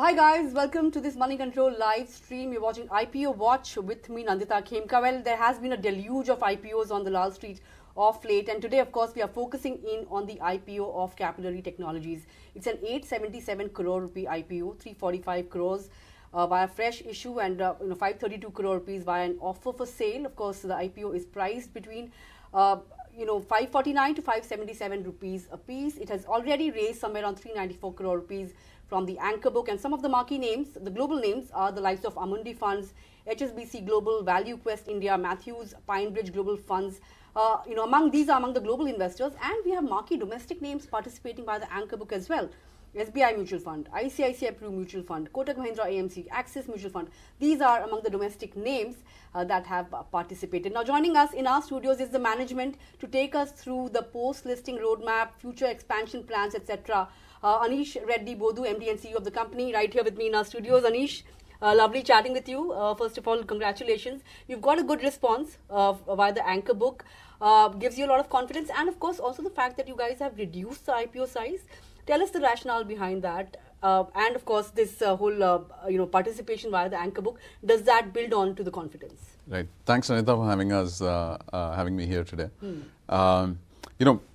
Hi guys, welcome to this Money Control live stream. You're watching IPO Watch with me, Nandita Khemka. Well, there has been a deluge of IPOs on the Wall Street of late, and today, of course, we are focusing in on the IPO of Capillary Technologies. It's an 877 crore rupee IPO, 345 crores via fresh issue, and 532 crore rupees via an offer for sale. Of course, the IPO is priced between 549 to 577 rupees a piece. It has already raised somewhere around 394 crore rupees from the anchor book, and some of the marquee names, the global names, are the likes of Amundi Funds, HSBC Global, ValueQuest India, Matthews, Pinebridge Global Funds. Among the global investors, and we have marquee domestic names participating by the anchor book as well. SBI Mutual Fund, ICICI Prudential Mutual Fund, Kotak Mahindra AMC, Axis Mutual Fund. These are among the domestic names that have participated. Now, joining us in our studios is the management to take us through the post-listing roadmap, future expansion plans, etc. Aneesh Reddy Boddu, MD and CEO of the company, right here with me in our studios. Aneesh, lovely chatting with you. First of all, congratulations. You've got a good response via the anchor book. Gives you a lot of confidence, and of course also the fact that you guys have reduced the IPO size. Tell us the rationale behind that, and of course this whole participation via the anchor book. Does that build on to the confidence? Right. Thanks, Nandita, for having me here today.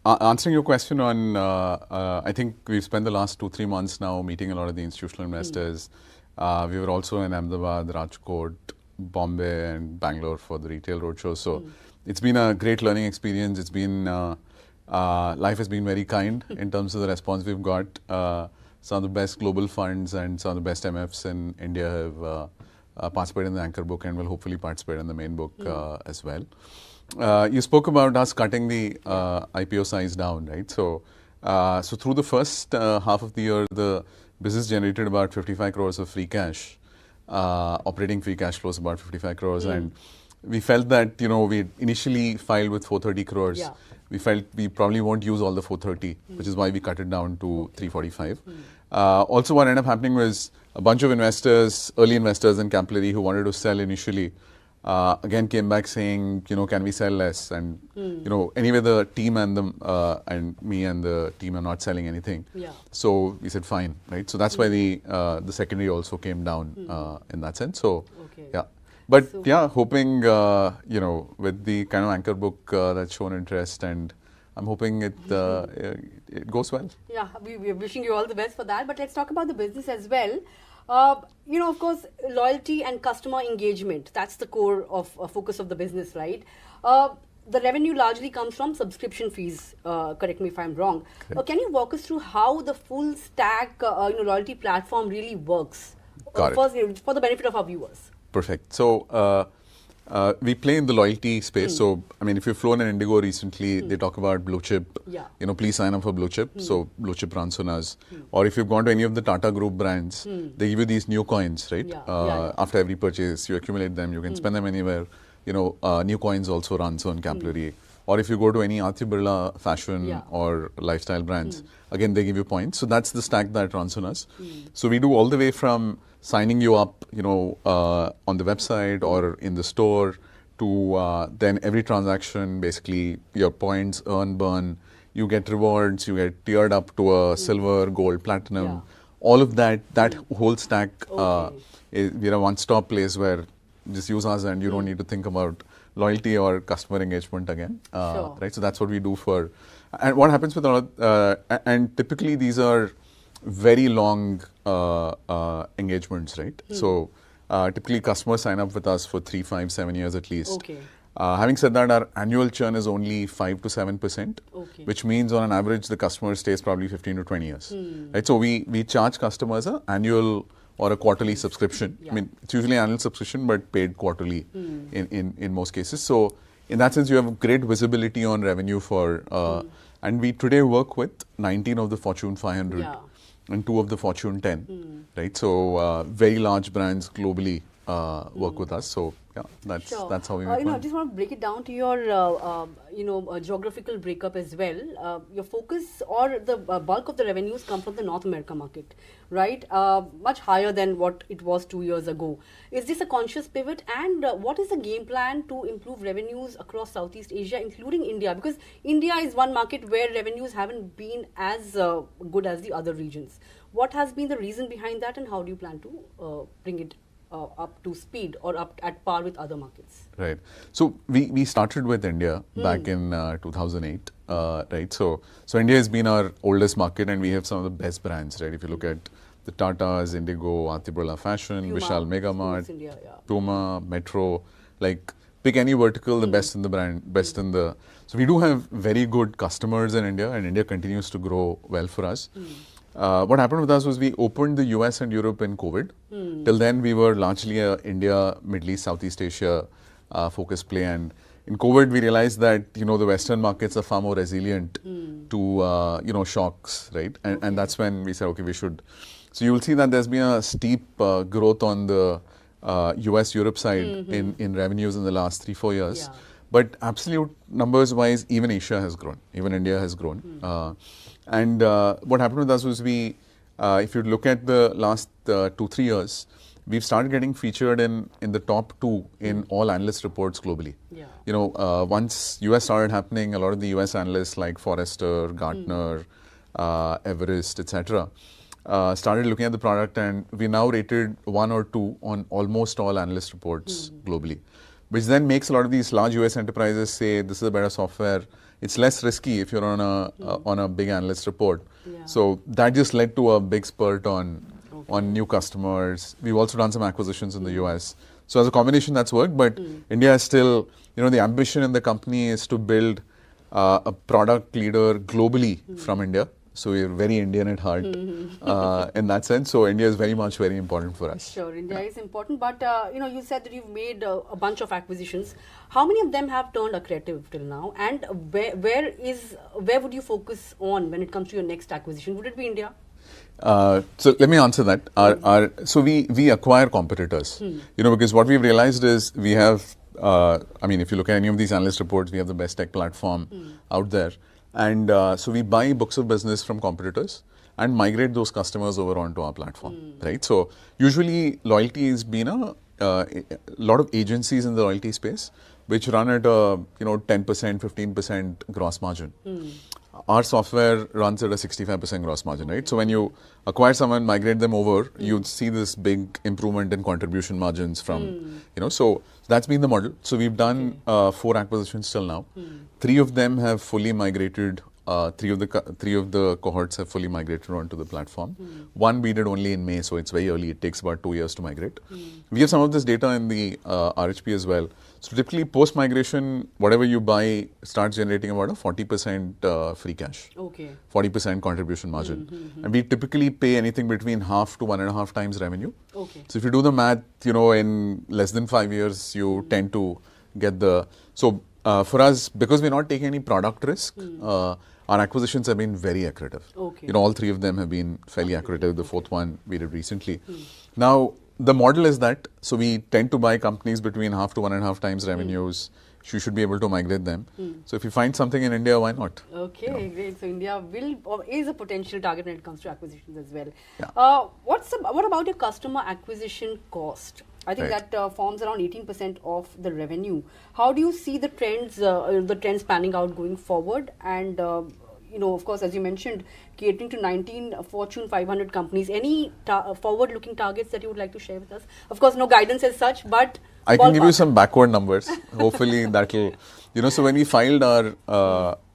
Answering your question on, I think we've spent the last 2-3 months now meeting a lot of the institutional investors. We were also in Ahmedabad, Rajkot, Bombay, and Bangalore for the retail roadshow. So it's been a great learning experience. It's been life has been very kind in terms of the response we've got. Some of the best global funds and some of the best MFs in India have participated in the anchor book and will hopefully participate in the main book as well. You spoke about us cutting the IPO size down, right? So through the first half of the year, the business generated about 55 crores of free cash, operating free cash flows about 55 crores, and we felt that we initially filed with 430 crores. Yeah. We felt we probably won't use all the 430, which is why we cut it down to 345. Also, what ended up happening was a bunch of investors, early investors in Capillary who wanted to sell initially, again came back saying, can we sell less? And anyway, the team and me and the team are not selling anything. Yeah. So we said fine, right? So that's why the secondary also came down in that sense. So yeah. But hoping, with the kind of anchor book that's shown interest, and I'm hoping it goes well. Yeah, we're wishing you all the best for that. But let's talk about the business as well. Of course, loyalty and customer engagement, that's the core of focus of the business, right? The revenue largely comes from subscription fees, correct me if I'm wrong. Can you walk us through how the full stack loyalty platform really works? First, for the benefit of our viewers. Perfect. So we play in the loyalty space. So I mean, if you've flown in Indigo recently, they talk about blue chip. Yeah. Please sign up for blue chip. So blue chip runs on us. Or if you've gone to any of the Tata Group brands, they give you these new coins, right? After every purchase, you accumulate them. You can spend them anywhere. New coins also runs on Capillary. Or if you go to any Aditya Birla fashion or lifestyle brands, again they give you points. So that's the stack that runs on us. So we do all the way from signing you up, on the website or in the store, to then every transaction, basically your points earn, burn, you get rewards, you get tiered up to a silver, gold, platinum. All of that whole stack, we're a one-stop place where just use us and you don't need to think about loyalty or customer engagement again. Right? So that's what we do for. And what happens with and typically these are very long engagements, right? So typically customers sign up with us for 3, 5, 7 years at least. Having said that, our annual churn is only 5 to 7%, which means on an average the customer stays probably 15 to 20 years. Right? So we charge customers an annual or a quarterly subscription. I mean, it's usually an annual subscription, but paid quarterly in most cases. So in that sense, you have great visibility on revenue for, and we today work with 19 of the Fortune 500 and 2 of the Fortune 10, right? So very large brands globally work with us. So yeah, that's Sure. that's how we make I money. just want to break it down to your, geographical breakup as well. Your focus or the bulk of the revenues come from the North America market, right? Much higher than what it was 2 years ago. Is this a conscious pivot? And what is the game plan to improve revenues across Southeast Asia, including India? Because India is one market where revenues haven't been as good as the other regions. What has been the reason behind that, and how do you plan to bring it up to speed or up at par with other markets? Right. So we started with India back in 2008, right? So India has been our oldest market, and we have some of the best brands, right? If you look at the Tatas, Indigo, Birla Fashion, Puma, Vishal Mega Mart, Sports India, yeah. Puma, Metro, like pick any vertical, the best in the brand, best in the. So we do have very good customers in India, and India continues to grow well for us. What happened with us was we opened the US and Europe in COVID. Till then, we were largely a India, Middle East, Southeast Asia focused play. And in COVID, we realized that the Western markets are far more resilient to shocks, right? And that's when we said, okay, we should. So you will see that there's been a steep growth on the US Europe side in revenues in the last 3-4 years. Yeah. But absolute numbers wise, even Asia has grown, even India has grown. And what happened with us was if you look at the last 2-3 years, we've started getting featured in the top 2 in all analyst reports globally. Yeah. Once US started happening, a lot of the US analysts like Forrester, Gartner, Everest, etc. Started looking at the product, and we now rated 1 or 2 on almost all analyst reports globally, which then makes a lot of these large US enterprises say this is a better software. It's less risky if you're on a big analyst report. Yeah. So that just led to a big spurt on new customers. We've also done some acquisitions in the US. So as a combination, that's worked. But India is still, the ambition in the company is to build a product leader globally from India. So we're very Indian at heart in that sense. So India is very important for us. Sure, India is important, but you said that you've made a bunch of acquisitions. How many of them have turned accretive till now? And where would you focus on when it comes to your next acquisition? Would it be India? So let me answer that. So we acquire competitors. Because what we've realized is we have. If you look at any of these analyst reports, we have the best tech platform out there. And so we buy books of business from competitors and migrate those customers over onto our platform, right? So usually loyalty has been a lot of agencies in the loyalty space which run at a 10%, 15% gross margin. Our software runs at a 65% gross margin, right? So when you acquire someone, migrate them over, you'd see this big improvement in contribution margins from, so that's been the model. So we've done 4 acquisitions till now. 3 of them have fully migrated. 3 of the cohorts have fully migrated onto the platform. 1 we did only in May, so it's very early. It takes about 2 years to migrate. We have some of this data in the RHP as well. So typically post-migration, whatever you buy starts generating about a 40% free cash. Okay. 40% contribution margin. And we typically pay anything between half to 1.5 times revenue. Okay. So if you do the math, in less than 5 years, you tend to get the... So for us, because we're not taking any product risk, our acquisitions have been very accretive. Okay. All 3 of them have been fairly accretive. The 4th one we did recently. Now, the model is that, so we tend to buy companies between half to 1.5 times revenues. You should be able to migrate them. So if you find something in India, why not? Okay, great. So India is a potential target when it comes to acquisitions as well. Yeah. What about your customer acquisition cost? I think Right. that forms around 18% of the revenue. How do you see the trends panning out going forward? And of course, as you mentioned, catering to 19 Fortune 500 companies. Any forward-looking targets that you would like to share with us? Of course, no guidance as such, but I can give you some backward numbers. Hopefully that'll, so when we filed our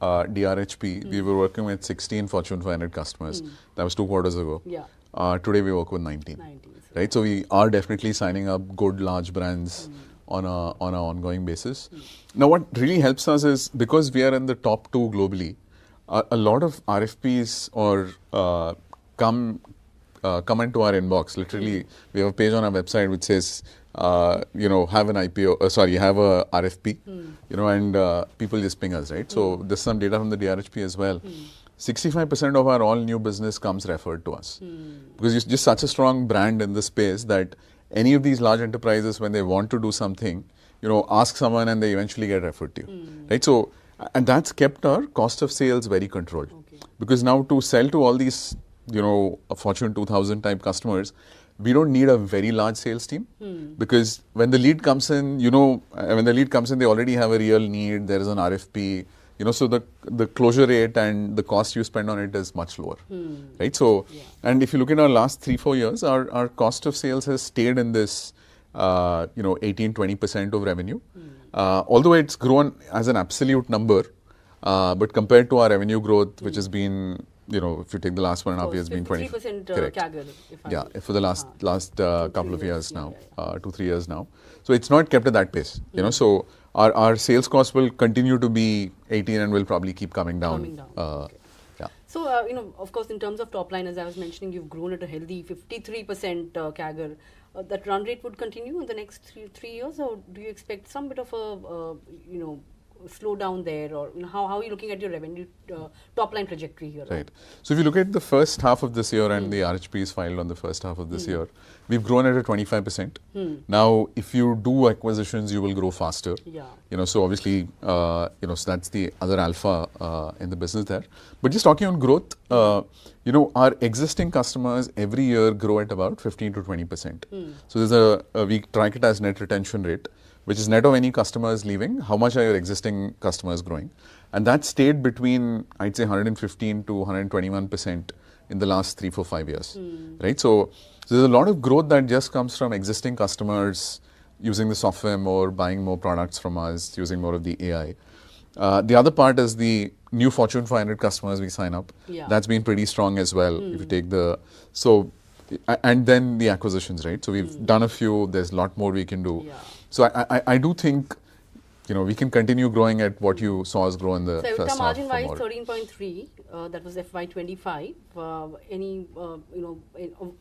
DRHP, we were working with 16 Fortune 500 customers. That was 2 quarters ago. Yeah. Today we work with 19. Right, so we are definitely signing up good large brands on an ongoing basis. Now, what really helps us is because we are in the top 2 globally, a lot of RFPs come into our inbox. Literally, we have a page on our website which says, have an IPO. Have a RFP. And people just ping us, right? So there's some data from the DRHP as well. 65% of our all new business comes referred to us because you're just such a strong brand in the space that any of these large enterprises, when they want to do something, ask someone and they eventually get referred to you, right? So, and that's kept our cost of sales very controlled. Because now to sell to all these, Fortune 2000 type customers, we don't need a very large sales team, because when the lead comes in, they already have a real need. There is an RFP, so the closure rate and the cost you spend on it is much lower, right? So, and if you look at our last 3-4 years, our cost of sales has stayed in this, 18-20% of revenue. Although it's grown as an absolute number, but compared to our revenue growth, which has been, if you take the last 1.5 years, been 20%. Correct. CAGR, for the last couple of years now, 2-3 years now. So it's not kept at that pace, So our sales cost will continue to be 18 and will probably keep coming down. So, of course, in terms of top line, as I was mentioning, you've grown at a healthy 53% CAGR. That run rate would continue in the next 3 years, or do you expect some bit of a, slow down there, or how are you looking at your revenue top line trajectory here? Right. So if you look at the first half of this year, and the RHP is filed on the first half of this year, we've grown at a 25%. Now, if you do acquisitions, you will grow faster. So obviously, so that's the other alpha in the business there. But just talking on growth, our existing customers every year grow at about 15 to 20%. So there's we track it as net retention rate, which is net of any customers leaving. How much are your existing customers growing? And that stayed between, I'd say, 115 to 121% in the last 3, 4, 5 years, right? So there's a lot of growth that just comes from existing customers using the software more, buying more products from us, using more of the AI. The other part is the new Fortune 500 customers we sign up. That's been pretty strong as well. If you take and then the acquisitions, right? So we've done a few. There's a lot more we can do. So I do think, we can continue growing at what you saw us grow in the first half. So margin wise, 13.3. That was FY25.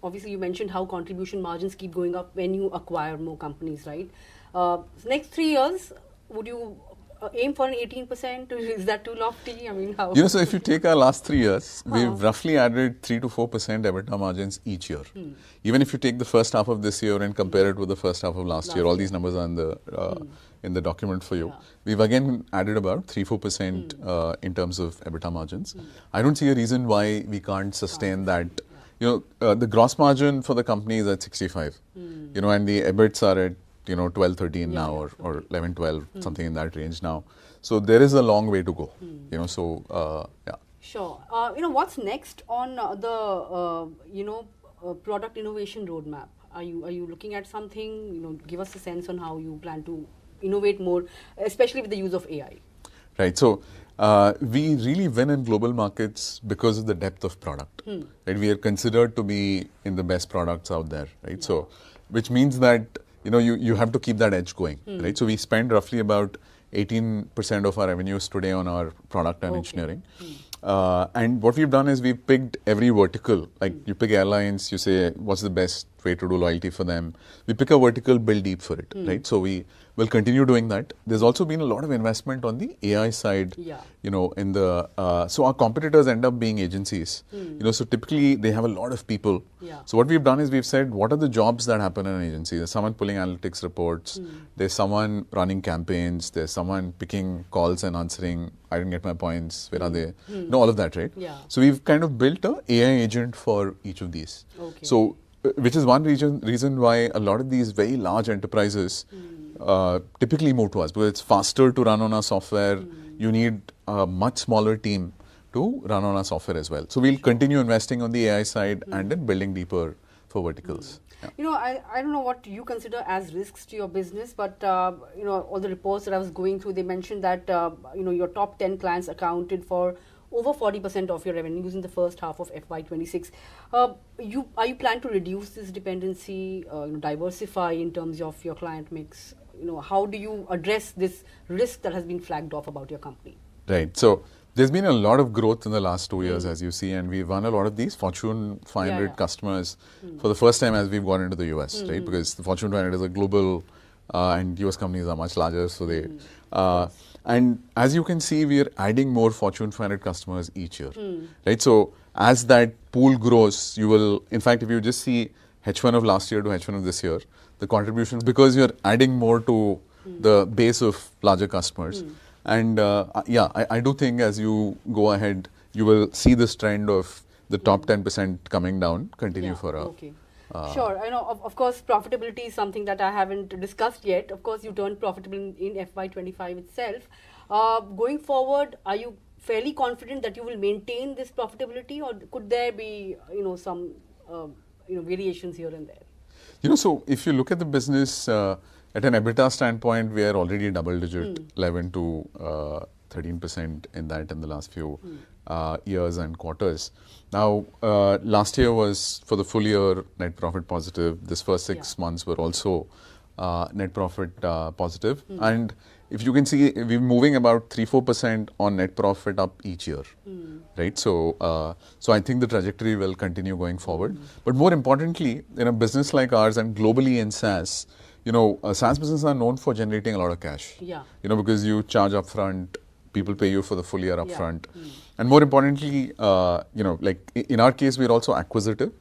Obviously you mentioned how contribution margins keep going up when you acquire more companies, right? Next 3 years, would you aim for an 18%? Is that too lofty? I mean, how? So if you take our last 3 years, we've roughly added 3 to 4% EBITDA margins each year. Even if you take the first half of this year and compare it with the first half of last year, all these numbers are in the document for you. We've again added about 3-4% in terms of EBITDA margins. I don't see a reason why we can't sustain that. The gross margin for the company is at 65, and the EBITs are at 12, 13 now, or 11, 12, something in that range now. So there is a long way to go, Sure. What's next on the, product innovation roadmap? Are you looking at something? Give us a sense on how you plan to innovate more, especially with the use of AI. Right. So we really win in global markets because of the depth of product. Right? We are considered to be in the best products out there. Right. So, which means that you have to keep that edge going, right? So we spend roughly about 18% of our revenues today on our product and engineering. And what we've done is we've picked every vertical. Like you pick airlines, you say what's the best way to do loyalty for them. We pick a vertical, build deep for it, right? So we will continue doing that. There's also been a lot of investment on the AI side, in the, so our competitors end up being agencies, so typically they have a lot of people. So what we've done is we've said, what are the jobs that happen in an agency? There's someone pulling analytics reports. There's someone running campaigns. There's someone picking calls and answering, I didn't get my points, where are they? All of that, right? So we've kind of built an AI agent for each of these. So, which is one reason why a lot of these very large enterprises typically move to us, because it's faster to run on our software. You need a much smaller team to run on our software as well. So we'll continue investing on the AI side and then building deeper for verticals. I don't know what you consider as risks to your business, but all the reports that I was going through, they mentioned that your top 10 clients accounted for over 40% of your revenues in the first half of FY26. Are you plan to reduce this dependency, diversify in terms of your client mix? How do you address this risk that has been flagged off about your company? Right. So there's been a lot of growth in the last 2 years, as you see, and we've won a lot of these Fortune 500 customers for the first time as we've gone into the US, right? Because the Fortune 500 is a global, and US companies are much larger, so they. And as you can see, we are adding more Fortune 500 customers each year, right? So as that pool grows, you will, in fact, if you just see H1 of last year to H1 of this year, the contribution, because you're adding more to the base of larger customers. And I do think as you go ahead, you will see this trend of the top 10% coming down continue for a... Okay. Sure. I know, of course, profitability is something that I haven't discussed yet. Of course, you turned profitable in FY25 itself. Going forward, are you fairly confident that you will maintain this profitability, or could there be, some, variations here and there? So if you look at the business at an EBITDA standpoint, we are already double-digit, 11 to 13% in that in the last few years and quarters. Now, last year was for the full year net profit positive. This first 6 months were also net profit positive. And if you can see, we're moving about 3-4% on net profit up each year, right? So, so I think the trajectory will continue going forward. But more importantly, in a business like ours and globally in SaaS, SaaS businesses are known for generating a lot of cash. Because you charge upfront, people pay you for the full year upfront. And more importantly, like in our case, we're also acquisitive.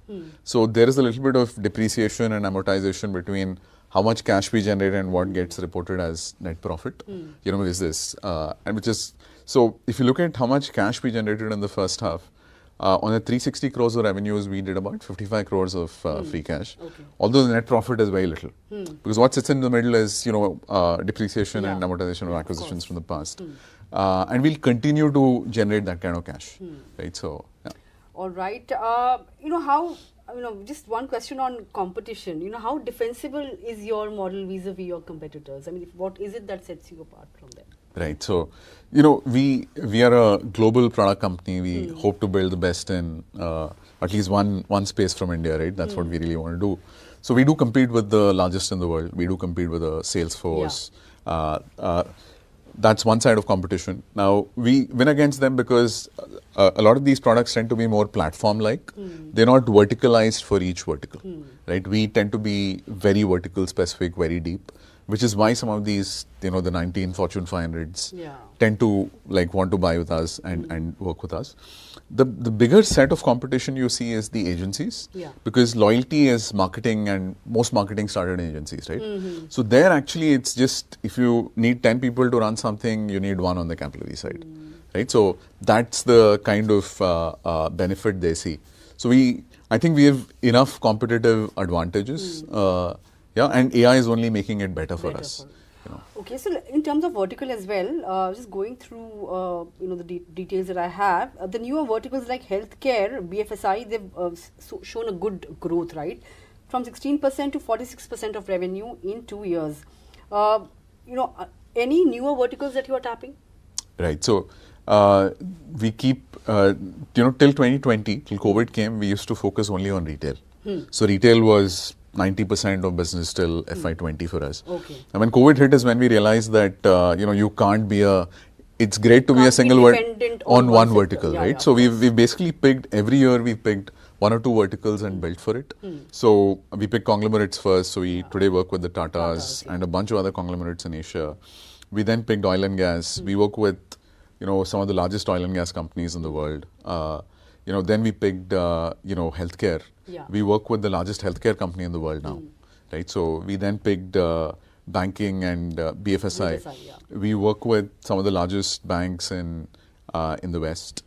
So there is a little bit of depreciation and amortization between how much cash we generate and what gets reported as net profit. Is this, and which is, so if you look at how much cash we generated in the first half, on the 360 crores of revenues, we did about 55 crores of free cash. Although the net profit is very little. Because what sits in the middle is, depreciation and amortization of acquisitions from the past. And we'll continue to generate that kind of cash, right? So, yeah. All right. Just one question on competition. How defensible is your model vis-a-vis your competitors? I mean, what is it that sets you apart from them? Right. So, we are a global product company. We hope to build the best in at least one space from India, right? That's what we really want to do. So we do compete with the largest in the world. We do compete with a Salesforce. That's one side of competition. Now, we win against them because a lot of these products tend to be more platform-like. They're not verticalized for each vertical, right? We tend to be very vertical specific, very deep, which is why some of these, the 19 Fortune 500s tend to want to buy with us and work with us. The bigger set of competition you see is the agencies, because loyalty is marketing and most marketing started in agencies, right? So there actually it's just, if you need 10 people to run something, you need one on the Capillary side, right? So that's the kind of benefit they see. So I think we have enough competitive advantages. And AI is only making it better for us. Okay, so in terms of vertical as well, just going through the details that I have, the newer verticals like healthcare, BFSI, they've shown a good growth, right? From 16% to 46% of revenue in 2 years. Any newer verticals that you are tapping? Right. So we keep, till 2020, till COVID came, we used to focus only on retail. So retail was 90% of business till FY20 for us. And when COVID hit is when we realized that, you can't be it's great to be a single on one vertical, right? So we've basically picked, every year we picked 1 or 2 verticals and built for it. So we picked conglomerates first. So we today work with the Tatas and a bunch of other conglomerates in Asia. We then picked oil and gas. We work with, some of the largest oil and gas companies in the world. Then we picked, healthcare. We work with the largest healthcare company in the world now, right? So we then picked banking and BFSI. We work with some of the largest banks in the West.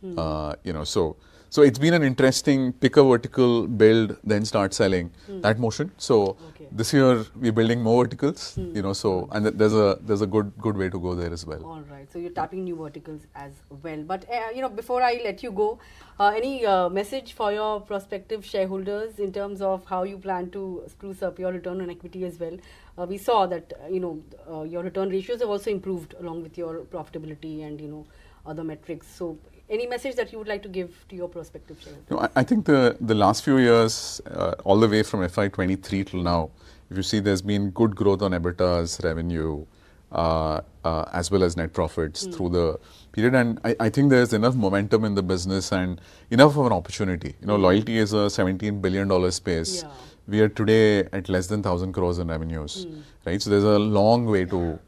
So it's been an interesting pick a vertical, build, then start selling that motion. So this year we're building more verticals, so and there's a good way to go there as well. All right. So you're tapping new verticals as well. But before I let you go, any message for your prospective shareholders in terms of how you plan to spruce up your return on equity as well? We saw that your return ratios have also improved along with your profitability and other metrics. So any message that you would like to give to your prospective shareholders? I think the last few years, all the way from FY23 till now, if you see, there's been good growth on EBITDA's revenue as well as net profits through the period. And I think there's enough momentum in the business and enough of an opportunity. Loyalty is a $17 billion space. We are today at less than 1,000 crores in revenues, right? So there's a long way to,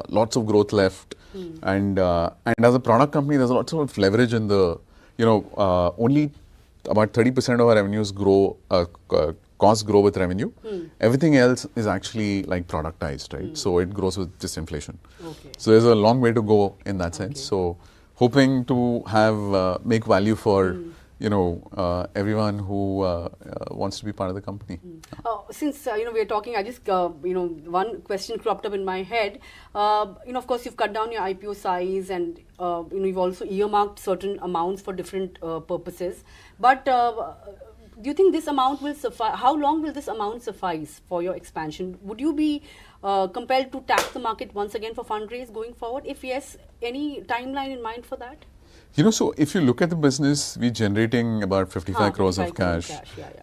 lots of growth left. And as a product company, there's lots of leverage in the, only about 30% of our revenues grow, costs grow with revenue. Everything else is actually like productized, right? So it grows with just inflation. Okay. So there's a long way to go in that sense. So hoping to have make value for everyone who wants to be part of the company. Since we are talking, I just one question cropped up in my head. Of course, you've cut down your IPO size, and you've also earmarked certain amounts for different purposes. But do you think this amount will suffice? How long will this amount suffice for your expansion? Would you be compelled to tap the market once again for fundraise going forward? If yes, any timeline in mind for that? So if you look at the business, we're generating about 55 crores of cash.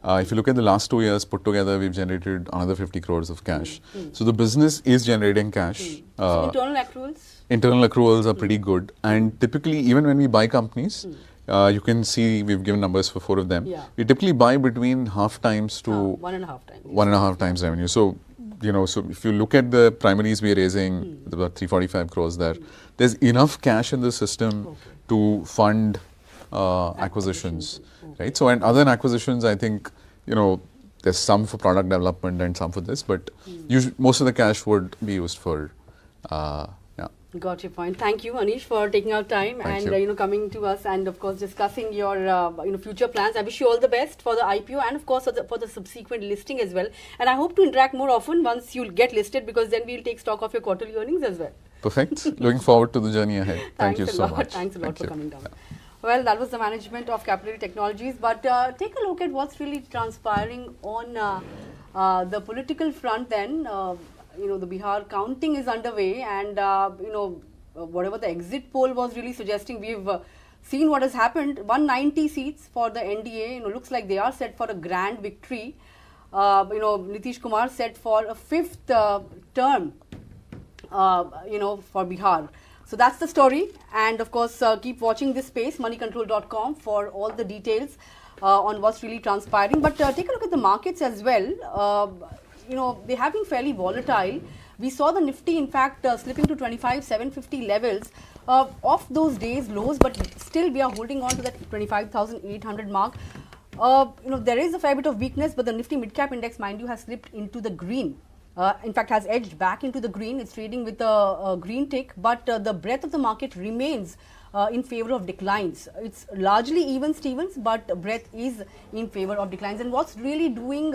If you look at the last 2 years put together, we've generated another 50 crores of cash. So the business is generating cash. So internal accruals? Internal accruals are pretty good. And typically, even when we buy companies, you can see we've given numbers for 4 of them. We typically buy between half times to 1.5 times. 1.5 times revenue. So, so if you look at the primaries we're raising, about 345 crores there, there's enough cash in the system to fund acquisitions, right? So, and other than acquisitions, I think, there's some for product development and some for this, but most of the cash would be used for, Got your point. Thank you, Aneesh, for taking out time and coming to us and of course discussing your future plans. I wish you all the best for the IPO and of course for the subsequent listing as well. And I hope to interact more often once you get listed, because then we'll take stock of your quarterly earnings as well. Perfect. Looking forward to the journey ahead. Thank you so much. Thanks a lot for coming down. Well, that was the management of Capillary Technologies. But take a look at what's really transpiring on the political front then. The Bihar counting is underway, and whatever the exit poll was really suggesting, we've seen what has happened. 190 seats for the NDA. Looks like they are set for a grand victory. Nitish Kumar set for a 5th term. For Bihar. So that's the story, and of course keep watching this space, moneycontrol.com, for all the details on what's really transpiring. But take a look at the markets as well. They have been fairly volatile. We saw the Nifty, in fact, slipping to 25,750 levels of those days lows, but still we are holding on to that 25,800 mark. There is a fair bit of weakness, but the Nifty Midcap Index, mind you, has slipped into the green. In fact, has edged back into the green. It's trading with a green tick, but the breadth of the market remains in favor of declines. It's largely even Stevens, but breadth is in favor of declines. And what's really doing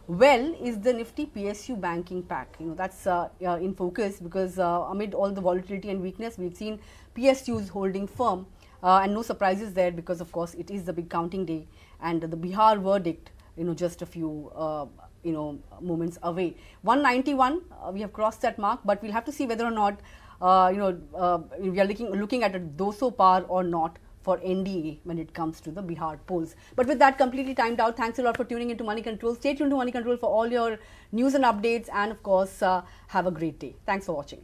well is the Nifty PSU banking pack. That's in focus, because amid all the volatility and weakness, we've seen PSUs holding firm, and no surprises there, because of course it is the big counting day and the Bihar verdict, just a few moments away. 191, we have crossed that mark, but we'll have to see whether or not we are looking at a doso par or not for NDA when it comes to the Bihar polls. But with that completely timed out, thanks a lot for tuning into Money Control. Stay tuned to Money Control for all your news and updates, and of course have a great day. Thanks for watching.